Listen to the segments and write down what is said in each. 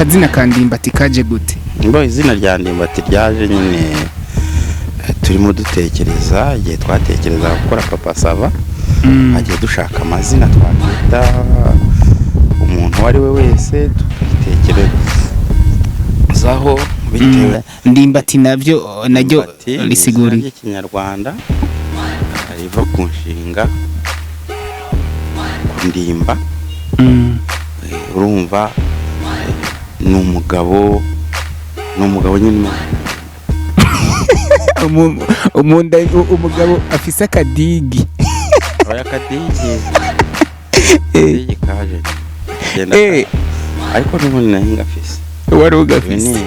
akazina ka Ndimbati kaje gute? Mbo izina rya Ndimbati ryaje nyine turimo dutekereza igihe twatekereza gukora Papa Sava hagiye dushaka amazina twakwita umuntu wari we wese tukitekerezaho bitewe Ndimbati navyo najyo risiguri ikinyarwanda riva ku nshinga ndimba urumva ni umugabo nyine umugabo afise akadigi oya kadigi kaje ariko n'ubundi nahinga afise wari ugafise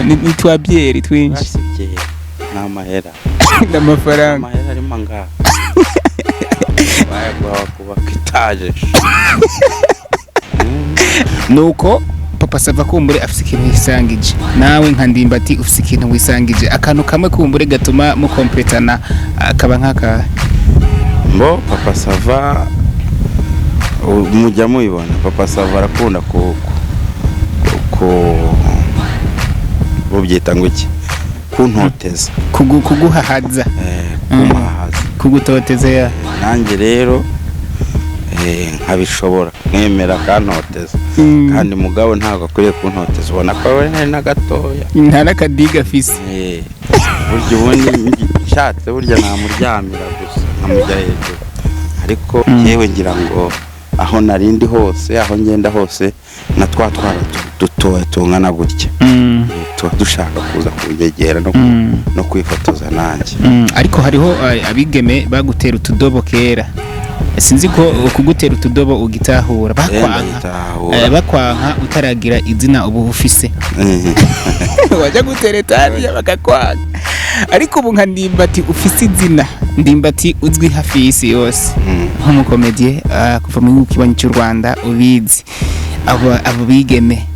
ni twabyeri twinshi n'amahera n'amafaranga arimo ngaha bayagwa kubaka itaje nuko Papa Sava kumbure afise ikintu wisangije nawe nka Ndimbati ufise ikintu wisangije akantu kamwe kumbure gatuma mukompletana akaba nkaka mbo Papa Sava mujya mubibona Papa Sava arakunda ko bubyita ngo iki kuntoteza kuguhahaza kugutoteza ya nanjye rero nkabishobora mwemera kantoteza kandi mugabo ntabwo akwiriye kuntoteza ubona ko we na gatoya nta nakadiga afise burya ubundi nshatse burya namuryamira gusa nkamujya hejuru ariko yewe ngira ngo aho narindi hose aho ngenda hose na twatwara dutoya tungana gutya tuba dushaka kuza kunyegera no kwifotoza nanjye ariko hariho abigeme bagutera utudobo kera sinzi ko kugutera utudobo ugitahura bakwanka utaragira izina ubu ufise wajya guteretariya bakakwanga ariko ubu nka Ndimbati ufise izina Ndimbati uzwi hafi y'isi yose nk'umukomediye kuva mu gihugu kibanyi cy'u Rwanda ubizi abo bigeme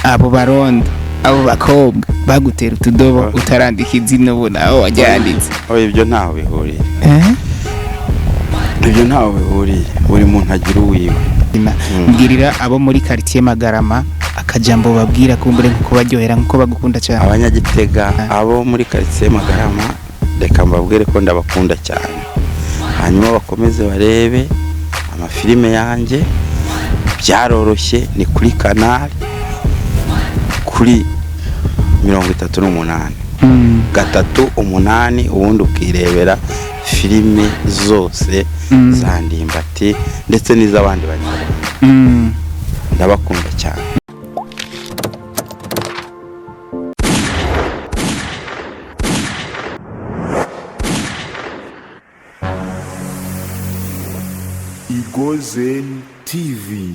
abo barondo abo bakobwa bagutera utudobo utarandika izina ubu nawe wajyanditse ibyo ntaho bihuriye buri muntu agira uwiwe mbwirira abo muri quartier Magarama akajambo babwira kumbure nko baryohera nko bagukunda cyane abanyagitega abo muri quartier Magarama reka mbabwire ko ndabakunda cyane hanyuma bakomeze barebe amafilime yanjye byaroroshye ni kuri canal kuri 38 3 ubundi ukirebera filime zose za Ndimbati ndetse n'iz'abandi banyarwanda ndabakunda cyane. Igozen TV.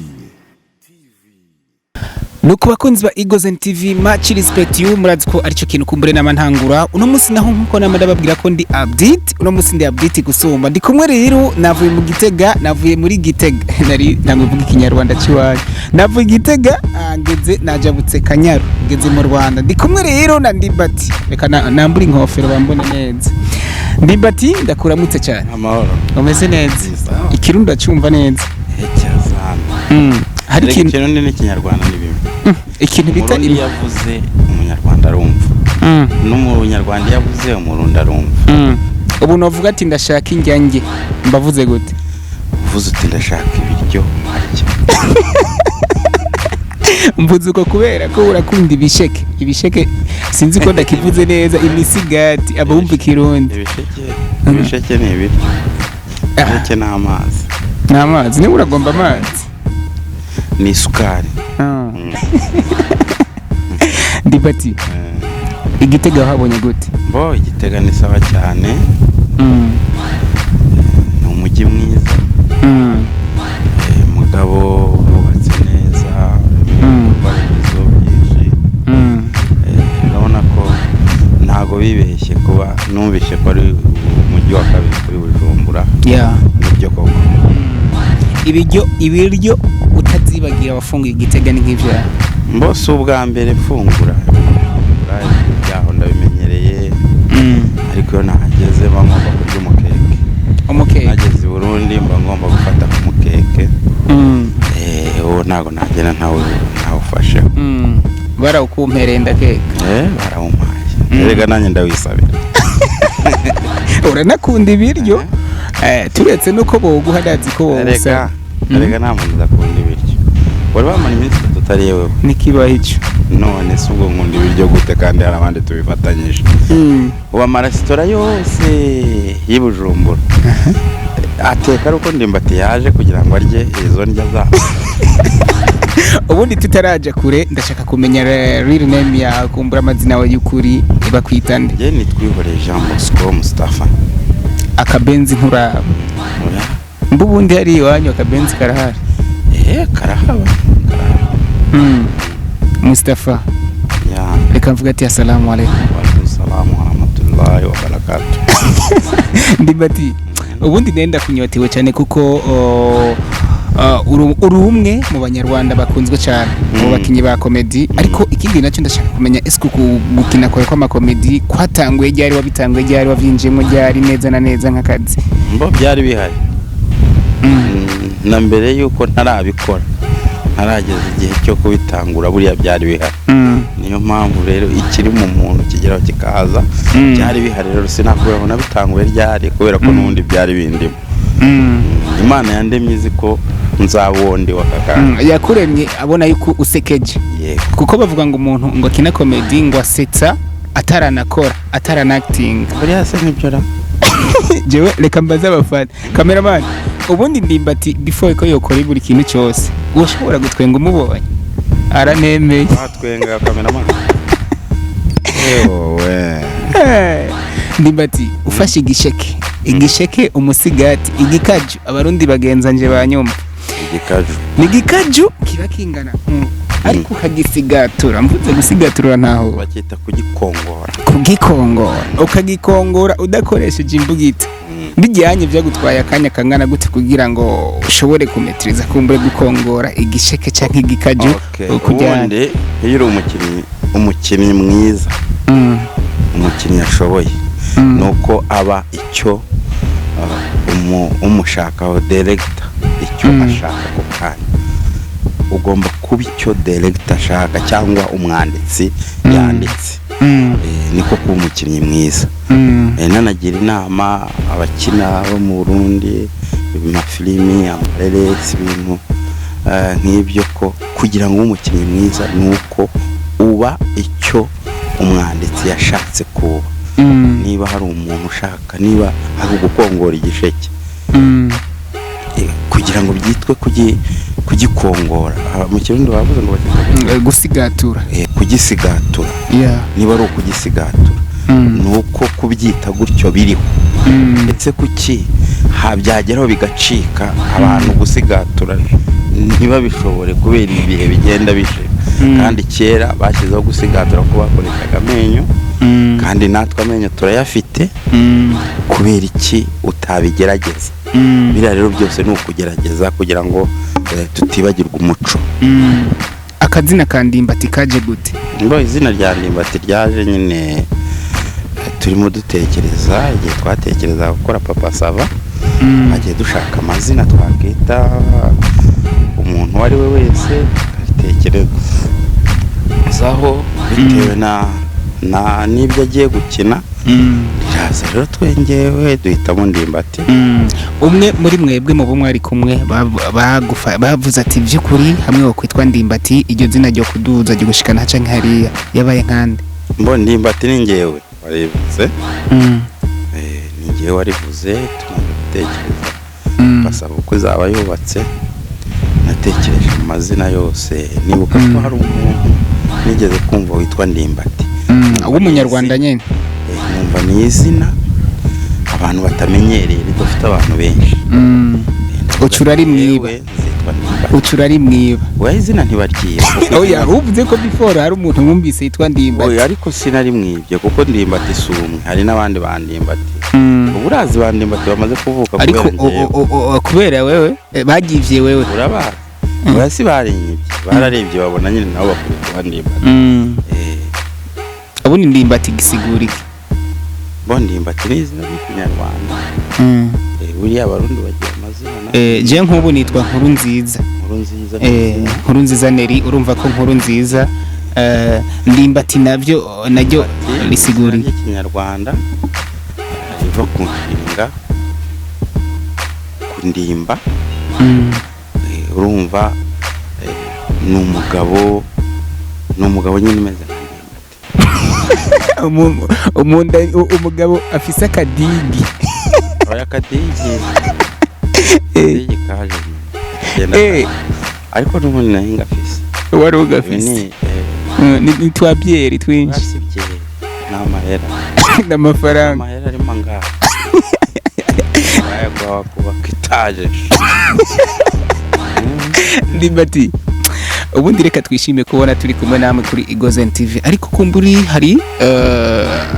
Nuko bakunzi ba Igozen TV much respect you murazi ko arico kintu kumbure namantangura uno munsi naho nkuko namandababwira ko ndi update uno munsi ndi update gusumba ndi kumwe rero navuye mu Gitega navuye muri Gitega nari namvuga ikinyarwanda ciwaye navuye Gitega ngeze najabutse Kanyaru ngeze mu Rwanda ndi kumwe rero na Ndimbati reka nambura inkofero bambone neza Ndimbati ndakuramutse cyane amahoro umeze neza ikirundo cyumva neza hari ikintu n'ikinyarwanda n'ibimwe ikintu bita yavuze umunyarwanda arumva n'umunyarwanda yavuze umurundi arumva ubu novuga ati ndashaka injyange mbavuze gute uvuze uti ndashaka ibiryo arya mvuze uko kubera ko urakunda ibisheke sinzi ko ndakivuze neza imisigati abumva ikirundi ibisheke ni ibiryo ibisheke n'amazi ni uragomba amazi ni isukari Ndimbati Igitega habonye gute bo Igitega ni sawa cyane ni umujyi mwiza mugabo wubatse neza ibikorwaremezo byinshi urabona ko ntago bibeshye kuba numvishe ko ari umujyi wa kabiri kuri Bujumbura nibyo koko ibiryo utazibagira abafunguye Igitega ni nk'ivyo mbose ubwa mbere mfungura byaho ndabimenyereye ariko yo nahageze bangomba kurya umukeke nageze i Burundi mba ngomba gufata ku mukeke uwo ntago nagenda ntawufata bawufasheho. barawukumpereye ndakeka barawumpaye erega nanjye ndawisabira. uranakunda ibiryo turetse nuko boguha ndazi ko wogusa erega nta muntu udakunda ibiryo. wari wamara iminsi tutari yewe nikibaho icyo none si ubwo nkunda ibiryo gute kandi hari abandi tubifatanyije. ubu amaresitora yose y'i Bujumbura ateka ari uko Ndimbati yaje kugira ngo arye izo ndya zabo. ubundi tutaraje kure ndashaka kumenya real name yawe, kumbura amazina yawe y'ukuri bakwita nde? Je nitwihoreye Jean Bosco Mustafa. Akabenzi nturaba mbubundi hari iwanyu akabenzi karahari? Karahaba. Mustafa reka mvuga ati assalamu alaikum. Wa alaikum salaam wa rahmatullahi wa barakatuh. Ndimbati ubundi nenda kunyotewe cyane kuko uri umwe mu banyarwanda bakunzwe cyane mu bakinyi ba comedy, ariko ikindi nacyo ndashaka kumenya esko gukina kwawe kw'amakomedi kwatanguye ryari, wabitanguye ryari, wavyinjiyemo ryari neza na neza nk'akazi? Mbo byari bihari na mbere yuko ntarabikora, ntarageza igihe cyo kubitangura buriya byari bihari. Niyo mpamvu rero ikiri mu muntu kigeraho kikaza byari bihari. Rero sinakubera ngo nabitanguye ryari kubera ko n'ubundi byari bindimo. Imana yandemye izi ko nzabondi wakakana yakuremye abona yuko usekeje. Kuko bavuga ngo umuntu ngo kina comedy ngo asetsa ataranakora ataranacting buriya se nk'ibyo ra jewe reka mbaza abafana cameraman. ubundi Ndimbati before ko yokora buri kintu cyose ushobora gutwenga umubonye aranemeye atwenga cameraman. Ewe Ndimbati ufashe igisheke umusigati igikaju abarundi bagenza nje banyuma igikaju kiba kingana ariko ukagisigatura. mvuze gusigatura ntaho bakita kugikongora ukagikongora udakoresheje imbugita. bijyanye byagutwaye akanya kangana gute kugira ngo ushobore kumetriza kumbure gukongora igisheke cyangwa igikaju? Ubundi iyo uri umukinnyi mwiza, umukinnyi ashoboye nuko aba icyo umushakaho director icyo ashaka ku kanya. ugomba kuba icyo director ashaka cyangwa umwanditsi yanditse. niko kuba umukinnyi mwiza. nanagira inama abakina bo mu Burundi amafilimi amareresi ibintu nk'ibyo ko kugira ngo umukinnyi mwiza nuko uba icyo umwanditsi yashatse kuba. niba hari umuntu ushaka, niba ari ugukongora igisheke kugira ngo byitwe kugikongora, mu kirundi bavuze ngo gusigatura, kugisigatura. niba ari ukugisigatura nuko kubyita gutyo biriho. ndetse kuki habyageraho bigacika abantu gusigatura ntibabishobore kubera ibihe bigenda bishe. kandi kera bashyizeho gusigatura ko bakoreshaga amenyo, kandi natwe amenyo turayafite. kubera iki utabigerageza? biriya rero byose ni ukugerageza kugira ngo tutibagirwa umuco. akazina ka Ndimbati kaje gute? izina rya Ndimbati ryaje nyine turimo dutekereza, igihe twatekereza gukora Papa Sava hagiye dushaka amazina twakita umuntu wari we wese, abitekerezaho bitewe na nibyo agiye gukina. riraza rero twengewe duhitamo Ndimbati. umwe muri mwebwe mu bumwe ari kumwe bavuze ati by'ukuri hamwe wo kwitwa Ndimbati iryo zina ryo kuduza ryo gushikana haca nk'hariya yabaye nkande? Mbo Ndimbati ni ngewe warivuze. ni ngewe warivuze. tunatekereza basaba uko izaba yubatse. natekereje mu mazina yose, nibuka ko hari umuntu nigeze kumva witwa Ndimbati w'umunyarwanda nyene. numva ni izina abantu batamenyereye ridafite abantu benshi. ucura ari mwiba we izina ntibaryiye. oya uvuze ko before hari umuntu mwumvise yitwa Ndimbati. oya ariko sinari mwibye kuko Ndimbati sumwe, hari n'abandi ba Ndimbati. uburazi ba Ndimbati bamaze kuvuka kubera wewe bagivye wewe urabazi. oya si barinyibye, bararebye babona nyine nabo bakubita Ndimbati. abundi Ndimbati gisigurike? Bo Ndimbati ni izina ry'ikinyarwanda. buriya abarundi bagira amazina. je nk'ubu nitwa Nkuru Nziza. nkuru nziza Neri urumva ko nkuru nziza ndimbati naryo risiguri ikinyarwanda riva ku nshinga kundimba urumva ni umugabo nyine umeze umugabo afise akadigi akadigi kaje ariko n'ubundi nayo ngafise wari ugafise ni twabyeri twinshi n'amahera n'amafaranga arimo ngaha bayagwa kubaka etaje ndimbati ubundi reka twishime kubona turi kumwe namwe kuri Igozen TV ariko kumburi hari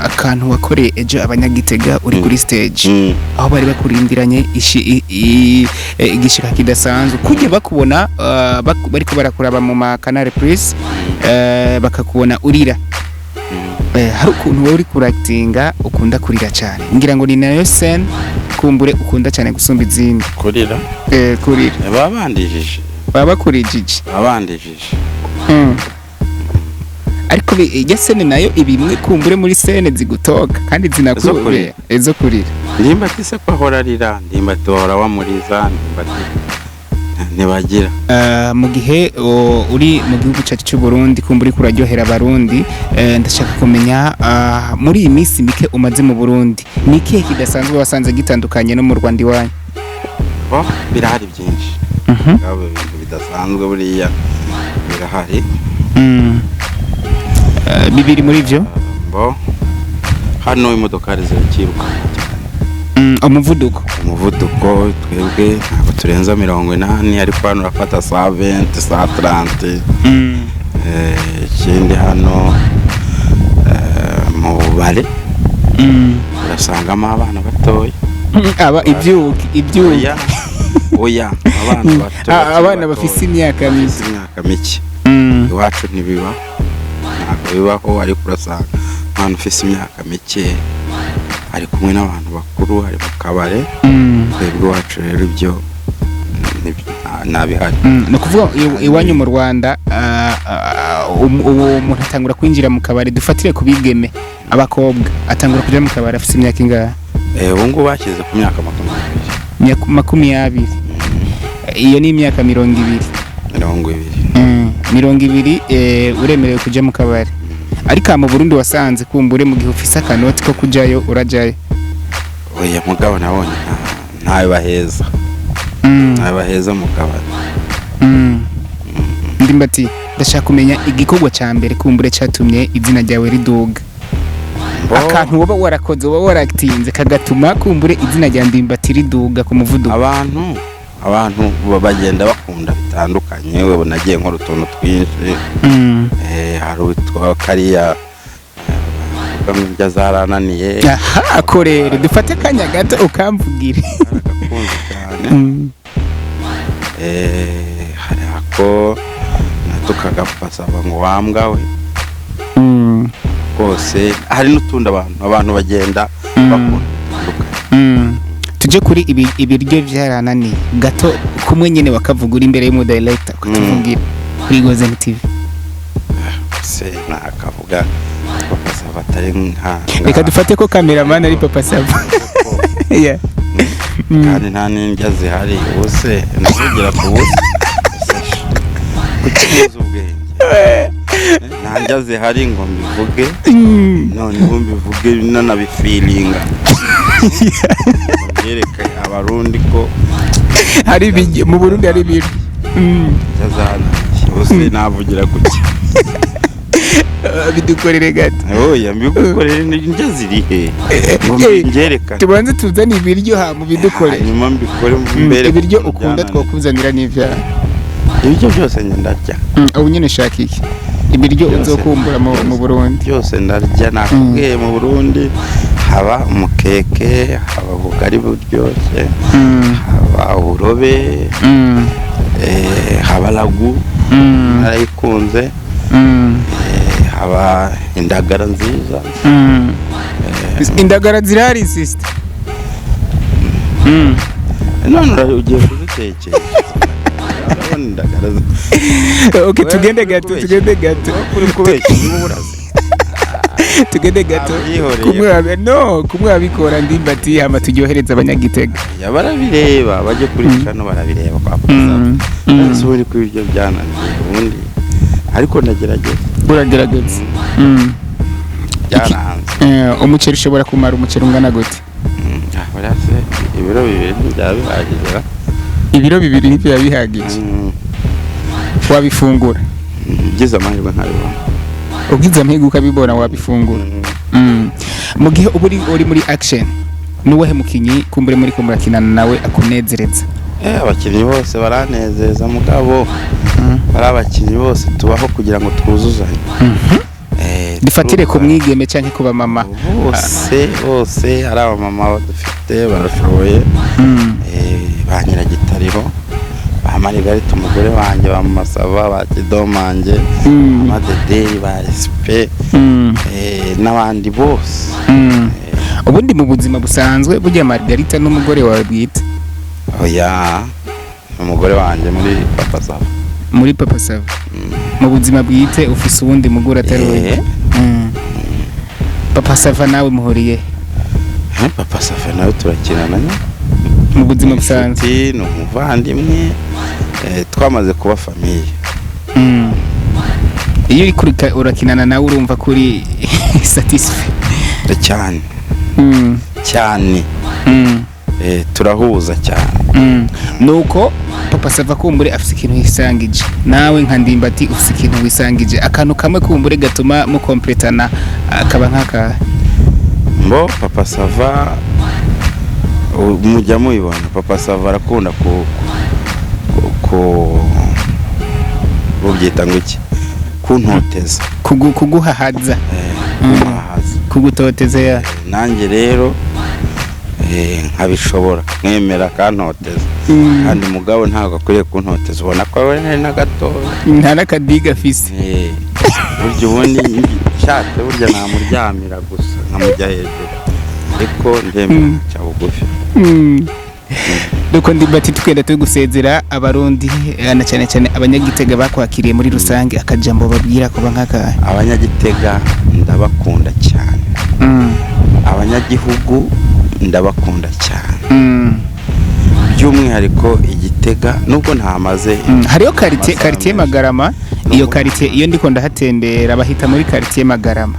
akantu wakoreye ejo abanyagitega uri kuri stage aho bari bakurindiranye igishika kidasanzwe kujye bakubona bariko barakuraba mu ma Canal Plus bakakubona urira hari ukuntu wowe uri kuractinga ukunda kurira cyane ngira ngo ni nayo scene kumbure ukunda cyane gusumba izindi kurira babakurijije ariko ijya sene nayo ibimwe kumbure muri sene zigutoka kandi zinakubere ezo kurira ndimbati se ko ahora arira ndimbati ahora wamuriza ndimbati ntibagira mu gihe uri mu gihugu cyacu cy'u Burundi kumburi kuraryohera abarundi ndashaka kumenya muri iyi minsi mike umaze mu Burundi ni ikihe kidasanzwe wasanze gitandukanye no mu Rwanda iwanyu birahari byinshi ibintu bidasanzwe buriya birahari bibiri muri byo hano imodoka zirakiruka umuvuduko twebwe ntabwo turenza 80 ariko hano urafata 120 130 ikindi hano mu bubare urasangamo abana batoya oya abana bafise imyaka mike iwacu ntibibaho ntabwo bibaho ariko urasanga abantu ufise imyaka mike ari kumwe n'abantu bakuru ari mu kabare twebwe iwacu rero ibyo nabihari ni ukuvuga iwanyu mu Rwanda uwo muntu atangura kwinjira mu kabare dufatire ku bigeme abakobwa atangura kujya mu kabare afite imyaka ingahe ubu ngubu bashyize ku myaka 20 iyo ni imyaka 20 uremerewe kujya mu kabare ariko mu Burundi wasanze kumbure mu gihe ufise akanoti ko kujayo urajayo oya mugabo nabonye ntayo baheza mu kabare ndimbati ndashaka kumenya igikorwa cya mbere kumbure cyatumye izina ryawe riduga akantu woba warakoze woba waratinze kagatuma kumbure izina rya ndimbati riduga ku muvuduko abantu bagenda bakunda bitandukanye wewe nagiye nkora utuntu twinshi hari utwa kariya bamujya zarananiye akorere dufate kanya gato ukamvugire hari ako natukaga sava ngo wambwa we rwose hari n'utundi abantu bagenda bakunda tuje kuri ibiryo byarananiye gato kumwe nyene bakavugura imbere y'umu director kutuvugira kuri Igozen TV se nakavuga Papa Sava atari nka reka dufate ko cameraman ari Papa Sava kandi nta n'indya zihari ubuse navugira ku busa kukibuza ubwenge nta ndya zihari ngo mbivuge noneho mbivuge nanabifilinga yereka abarundi ko hari mu Burundi hari ibintu jazana bose navugira kuki bidukorere gato oya mbigukorere n'indya zirihe ngereka tubanze tuzane ibiryo mu bidukorere nyuma mbikore mbere ibiryo ukunda twakuzanira n'ivya ibiryo byose ndarya ubu nyine shaka iki ibiryo uzokumbura mu Burundi byose ndarya nakubwiye mu Burundi haba umukeke haba ubugari buryoshye haba uburobe haba lagu narayikunze haba indagara nziza indagara zirari sister none ugiye kuzitekera ndagara okay tugende gato kuri kubeshya n'uburazi tugende gato kumwe abikora ndimbati hama tujyohereza abanyagitega barabireba bajye kuri chano barabireba kwa papa uri ku ibyo byananiye ubundi ariko uragerageza umuceri ushobora kumara umuceri ungana gute barase ibiro 2 byabihagije ibiro 2 ntibyabihagije wabifungura byiza amahirwe nkabibona ubwiza amahirwe ukabibona wabifungura mu gihe uri muri action nuwahe mukinyi kumbure muri ko murakinana nawe akunezereza abakinyi bose baranezeza mugabo bari abakinyi bose tubaho kugira ngo twuzuzanye difatire ku mwigeme canke kuba mama bose ari aba mama dufite barashoboye banyira gitariro Margarita umugore wanje ba Masava ba Kidomanje Madede ba SP n'abandi bose ubundi mu buzima busanzwe burya Margarita n'umugore wawe bwite oya umugore wanje muri Papa Sava mu buzima bwite ufise ubundi mugore ataruye Papa Sava nawe muhuriye Papa Sava nawe turakinana mu buzima busanzwe no muvandimwe twamaze kuba famille iyo urakinana nawe urumva kuri satisfait cyane turahuza cyane nuko Papa Sava kumbure afite ikintu yisangije nawe nka Ndimbati ufite ikintu wisangije akantu kamwe kumbure gatuma mu completana akaba nkaka Papa Sava mujya mubibona Papa Sava arakunda bubyita ngo iki kuntoteza kuguhahaza kugutoteza ya nanjye rero nkabishobora mwemera kantoteza kandi mugabo ntabwo akwiriye kuntoteza ubona ko we na gato nta nakadiga afise burya ubundi nshatse burya namuryamira gusa nkamujya hejuru ariko ndemera cya bugufi Duko Ndimbati tukenda tugusezera abarundi na cyane abanyagitega bakwakiriye muri rusange akajambo babwira ko bankaka abanyagitega ndabakunda cyane abanyagihugu ndabakunda cyane by'umwihariko igitega nubwo ntamaze hariyo quartier Magarama iyo quartier iyo ndiko ndahatembera bahita muri quartier Magarama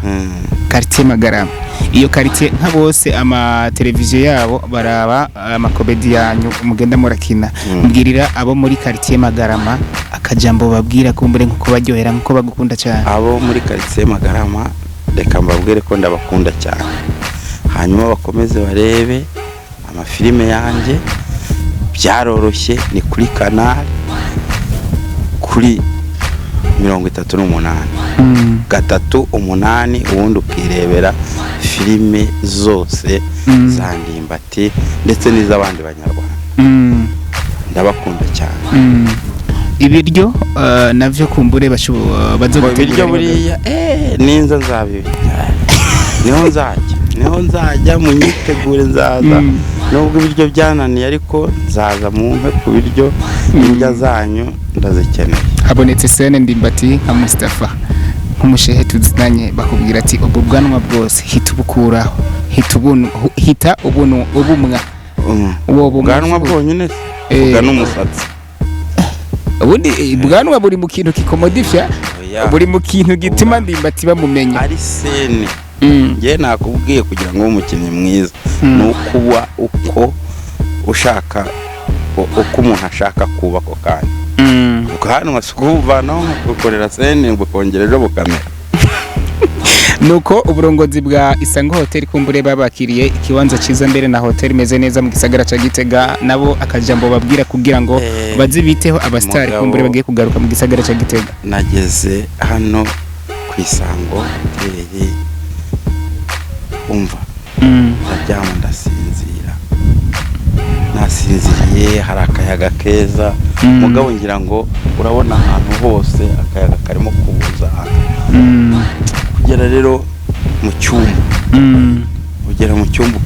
quartier Magarama iyo quartier nka bose ama televiziyo yabo baraba amakomedi yanyu mugenda murakina mbwirira abo muri quartier Magarama akajambo babwira kumbure nkuko baryohera nkuko bagukunda cyane abo muri quartier Magarama reka mbabwire ko ndabakunda cyane hanyuma bakomeze barebe amafilime yanjye byaroroshye ni kuri canal kuri 38 3 ubundi ukirebera filime zose za Ndimbati ndetse n'iz'abandi banyarwanda ndabakunda cyane ibiryo navyo kumbure bazogutegura buriya ninza nzabibi niho nzajya munyitegure nzaza nubwo ibiryo byananiye ariko nzaza mumpe ku biryo indya zanyu ndazikeneye habonetse sene Ndimbati nka Mustafa nk'umushehe tuzinanye bakubwira ati ubu bwanwa bwose hitubukuraho hita ubumwa uwo bwanwa bwonyine uga n'umusatsi ubundi bwanwa buri mu kintu kikomodifya buri mu kintu gituma Ndimbati bamumenya ari sene nge nakubwiye kugira ngo umukinnyi mwiza nukuba uko ushaka uko umuntu ashaka kuba ako kanya hano nkasukuvanaho nkagukorera sene bukongera ejo bukamera nuko uburongozi bwa Isango Hotel kumbure babakiriye ikibanza cyiza mbere na hotel imeze neza mu gisagara ca Gitega nabo akajambo babwira kugira ngo bazibiteho abastari kumbure bagiye kugaruka mu gisagara ca Gitega nageze hano ku Isango Hotel umva ndaryama nasinziriye hari akayaga keza mugabo ngira ngo urabona ahantu hose akayaga karimo kubuza kugera rero mu cyumba ugera mu cyumba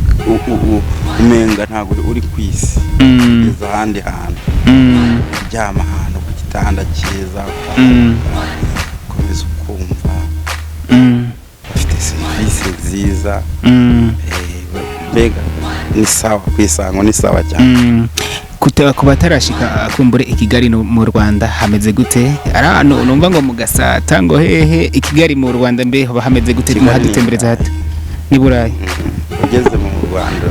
umenga ntabwo uri kwisi ugeze ahandi hantu uryama ahantu ku igitanda cyiza ukomeza ukumva bafite serivisi nziza mbega ni sawa kwisango ni sawa cyane ku batarashika kumbure i Kigali mu Rwanda hameze gute ari ahantu numva ngo mu Gasata ngo hehe i Kigali mu Rwanda mbe hameze gute muhadutembereza hata ni Burayi ugeze mu Rwanda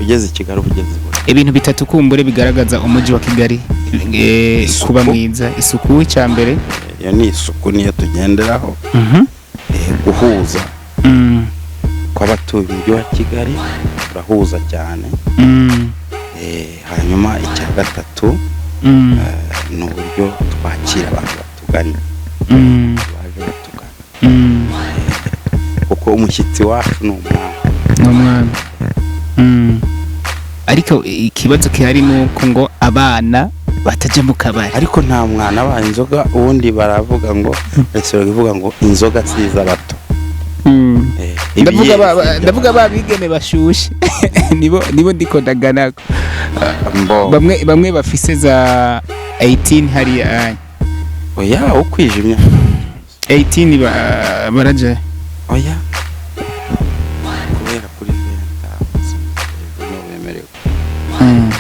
ugeze i Kigali ugeze ibintu bitatu kumbure bigaragaza umujyi wa Kigali kuba mwiza isuku cyambere iyo ni isuku niyo tugenderaho guhuza kw'abatuye umujyi wa Kigali urahuza cyane hanyuma icya gatatu ni uburyo twakira abantu batugana baje batugana kuko umushyitsi wacu ni umwami ariko ikibazo kihari nuko ngo abana batajya mu kabari ariko nta mwana abaye inzoga ubundi baravuga ngo resitora ivuga ngo inzoga siza bato ndavuga babigeme bashushe nibo ndikondaganako bamwe bafise za 18 hariya oya ukwijimya 18 baraje oya kubera kuri venta no bemerewe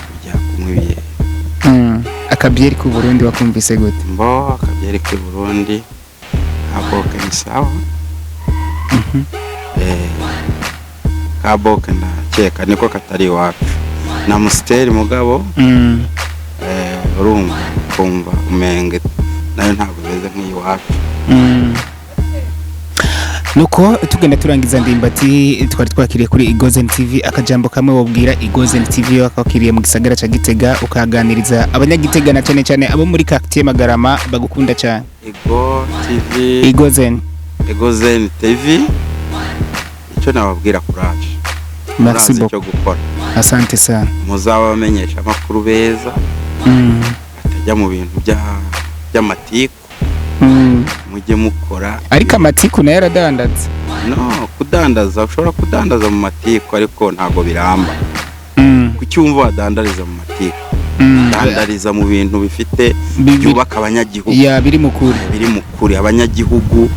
kujya kumwibiye akabyeri ku Burundi wakumvise gute akabyeri ku Burundi aboke ni sawa kaboke ndakeka niko katari iwacu na Musteri mugabo urumva kumva umenge nayo ntabwo beze nk'iwacu nuko tugenda turangiza ndimbati twari twakiriye kuri Igozen TV akajambo kamwe wabwira Igozen TV wakakiriye mu gisagara ca Gitega ukaganiriza abanyagitega na cyane abo muri quartier Magarama bagukunda cyane Igozen TV icyo nababwira kuraje merci beaucoup gukora asante sana muzabamenyesha amakuru beza batajya mu bintu by'amatiku mujye mukora ariko amatiku nayo aradandaza kudandaza ushobora kudandaza mu matiku ariko ntago biramba kucyumva wadandariza mu matiku dandariza mu bintu bifite byubaka abanyagihugu biri mu kuri abanyagihugu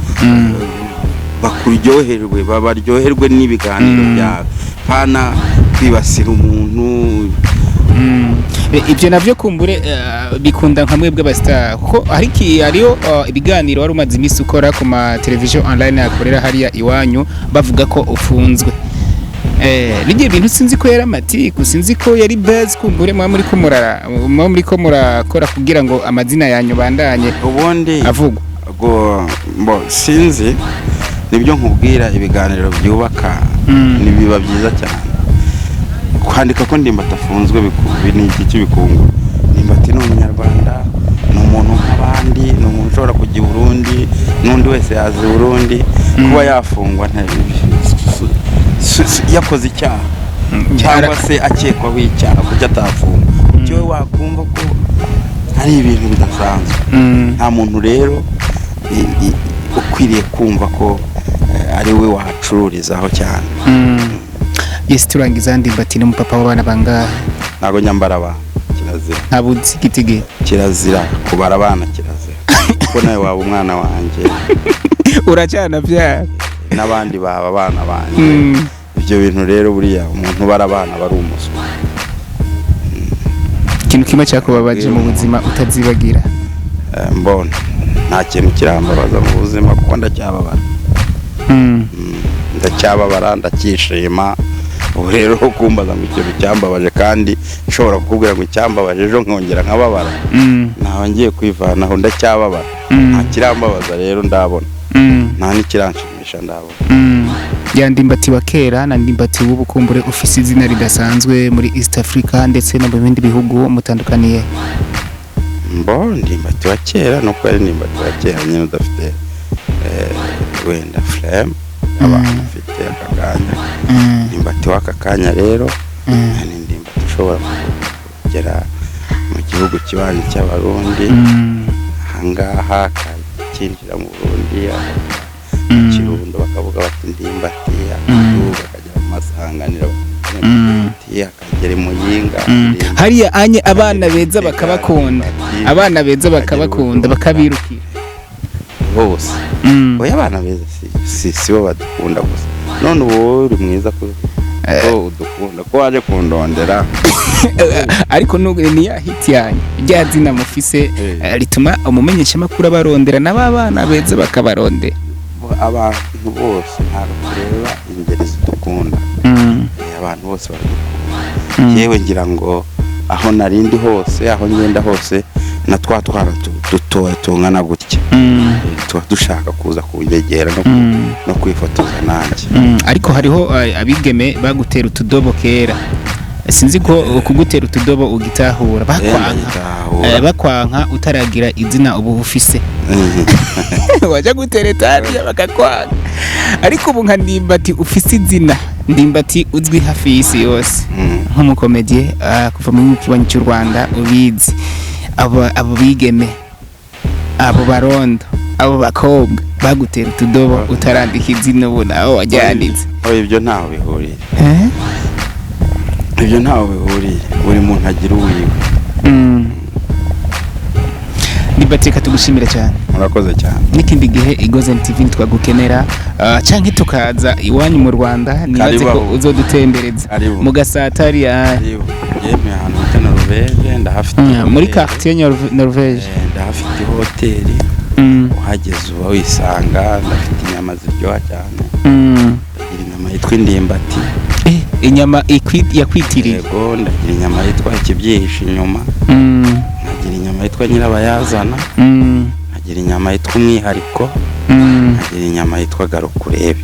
bakuryoherwe babaryoherwe n'ibiganiro byawe pana kwibasira umuntu ibyo navyo kumbure bikunda nka mwebwe abastar kuko hariyo ibiganiro wari umaze iminsi ukora ku ma television online yakorera hariya iwanyu bavuga ko ufunzwe n'igihe bintu sinzi ko yari amatiku sinzi ko yari base kumbure muri ko murakora kugira ngo amazina yanyu bandanye ubundi avugwa sinzi nibyo nkubwira ibiganiro byubaka nibiba byiza cyane kwandika ko ndimbati afunzwe ni iki cy'ibikungu ndimbati ni umunyarwanda ni umuntu nk'abandi ni umuntu ushobora kujya i Burundi n'undi wese yaza i Burundi kuba yafungwa yakoze icyaha cyangwa se akekwaho icyaha kuko atafungwa cyo wakumva ko ari ibintu bidasanzwe nta muntu rero ukwiriye kumva ko ari we wahacururizaho cyane yes turangiza ndimbati n'umupapa w'abana bangahe ntago nyambara abantu kirazira ntabuzi gitige kirazira kubara abana kirazira kuko nawe waba umwana wanjye uracana bya n'abandi baba abana banjye ibyo bintu rero buriya umuntu bara abana bari umuswa ikintu kimwe cyakubabaje mu buzima utazibagira mbona nta kintu kirambabaza mu buzima kuko ndacyababara ndacyababara ndacyishima ubu rero kumbaza ngo ikintu cyambabaje kandi nshobora kukubwira ngo icyambabaje ejo nkongera nkababara nawe ngiye kwivanaho ndacyababara nta kirambabaza rero ndabona nta n'ikiranshimisha ndabona ya ndimbati wa kera na ndimbati w'ubukumbure ufise izina ridasanzwe muri East Africa ndetse no mu bindi bihugu mutandukaniye ndimbati wa kera nuko ari ndimbati wa kera nyine udafite wenda flame abantu bafite akakanya ndimbati w'aka kanya rero ni ndimbati ushobora kugera mu gihugu kibanyi cy'abarundi ahangaha akinjira mu Burundi Kirundo bakavuga bati ndimbati akaduga akajya mu masanganiro ndimbati akagera muyinga hariya anye abana beza bakabakunda abana beza bakabakunda bakabirukira bose oya abana beza si bo badukunda gusa none uwo uri mwiza ko udukunda ko waje kundondera ariko ni ya hit yanyu rya zina mufise rituma umumenyesha makuru abarondera n'abana beza bakabarondera abantu bose ntabwo tureba ingeri zidukunda abantu bose baradukunda yewe ngira ngo aho narindi hose aho ngenda hose na twatwara dutoya tungana gutya tuba dushaka kuza kunyegera no kwifotoza nanjye ariko hariho abigeme bagutera utudobo kera sinzi ko kugutera utudobo ugitahura bakwanka utaragira izina ubu ufise waje guteretariya bakakwanga ariko ubu nka Ndimbati ufise izina Ndimbati uzwi hafi y'isi yose nk'umukomediye kuva mu kibanyi cy'u Rwanda ubizi abo bigeme abo barondo abo bakobwa bagutera utudobo utarandika izina ubu nawe wajyanditse ibyo ntaho bihuriye ibyo ntaho bihuriye buri muntu agira uwiwe Ndimbati tugushimira cyane murakoze cyane n'ikindi gihe Igoze TV twagukenera canke tukaza iwanyu mu Rwanda nibaze ko uzodutembereza mu Gasatari yeme ahantu bita Norvege ndahafite muri quartier Norvege ndahafite hoteli uhageze uba wisanga ndafite inyama ziryoha cyane ndagira inyama yitwa Indimbati inyama yakwitiriye yego ndagira inyama yitwa ikibyihishe inyuma ndagira inyama yitwa nyirabayazana ndagira inyama yitwa umwihariko ndagira inyama yitwa garukurebe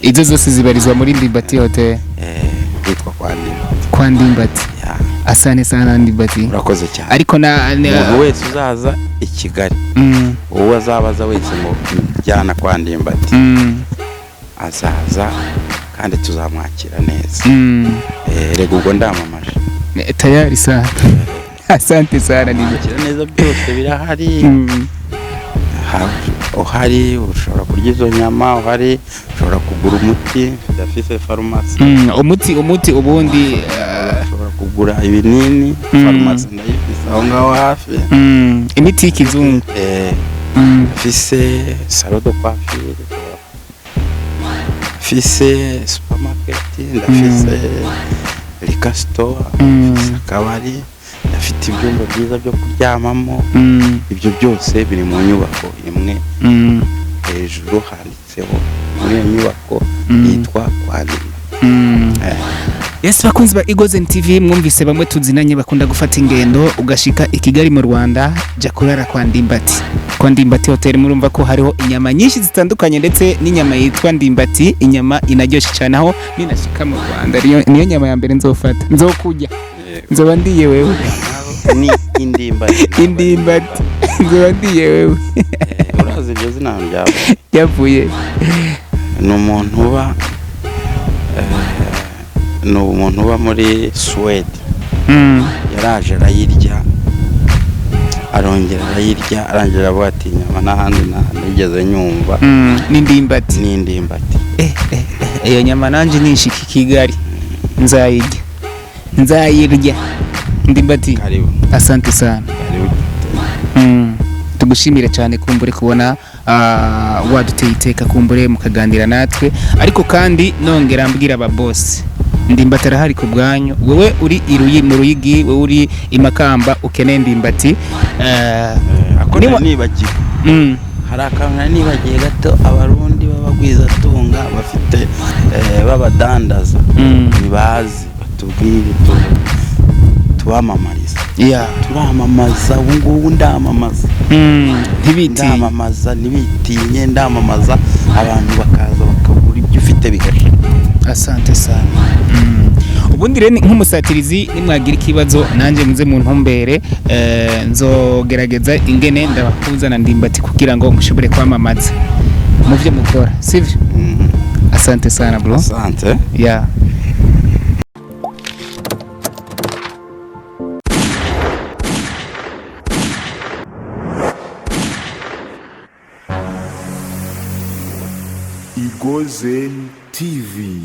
izo zose zibarizwa muri Ndimbati hotel yitwa kwa Ndimbati asane sana Ndimbati urakoze cyane ariko umuntu wese uzaza i Kigali uwo azabaza wese ngo njyana kwa Ndimbati azaza kandi tuzamwakira neza rego ubwo ndamamaje tayari sana asante sana nimukira neza byose birahari uhari ushobora kurya izo nyama uhari ushobora kugura umuti ndafise farumasi umuti ubundi ushobora kugura ibinini farumasi ndayifise aho ngaho hafi imiti y'ikizungu ndafise salon de coiffure ndafise supermarket ndafise liquor store ndafise akabari ndafite ibyumba byiza byo kuryamamo ibyo byose biri mu nyubako imwe hejuru handitseho muri iyo nyubako yitwa kwa Ndimbati Yes bakunzi ba Igoze TV mwumvise bamwe tuzinanye bakunda gufata ingendo ugashika i Kigali mu Rwanda ja kurara kwa Ndimbati hotel murumva ko hariho inyama nyinshi zitandukanye ndetse n'inyama yitwa Ndimbati inyama inaryoshe cyane aho ninashika mu Rwanda niyo nyama ya mbere nzofata nzokujya nzoba ndiye wewe ni Indimbati nzoba ndiye wewe urazi ibyo zina ryawe yavuye ni umuntu uba muri Swede yaraje arayirya arongera arayirya arangira avuga ati inyama n'ahandi nigeze nyumva ni Ndimbati iyo nyama nanje nishika i Kigali nzayirya Ndimbati karibu asante sana tugushimire cyane kumbure kubona waduteye iteka kumbure mukaganira natwe ariko kandi nongera mbwira aba boss Ndimbati arahari ku bwanyu wewe uri mu Ruyigi wewe uri imakamba ukeneye Ndimbati nibagiwe hari akantu nibagiye gato abarundi babagwiza tunga bafite babadandaza nibazi batubwire tubamamariza turamamaza ubu ngubu ndamamaza ntibitinye ndamamaza abantu bakaza bakagura ibyo ufite bigashira asante sana ubundi rero nk'umusatirizi nimwagira ikibazo nanjye muze mu ntumbere nzogerageza ingene ndabakuzana Ndimbati kugira ngo mushobore kwamamaza mu byo mukora sivyo asante sana bro asante Igoze TV.